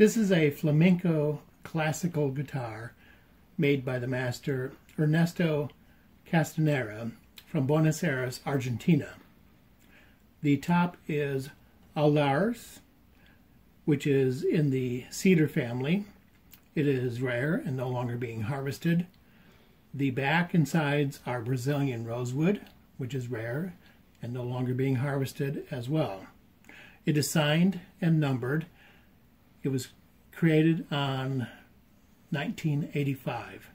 This is a flamenco classical guitar made by the master Ernesto Castañera from Buenos Aires, Argentina. The top is Alerce, which is in the cedar family. It is rare and no longer being harvested. The back and sides are Brazilian rosewood, which is rare and no longer being harvested as well. It is signed and numbered. It was created on 1985.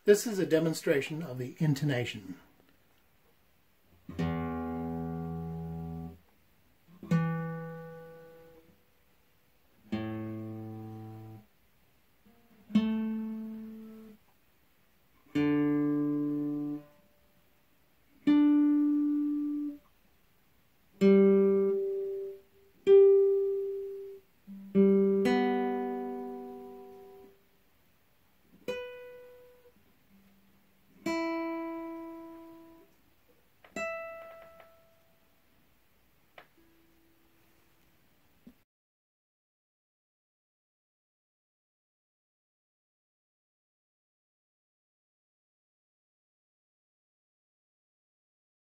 This is a demonstration of the intonation.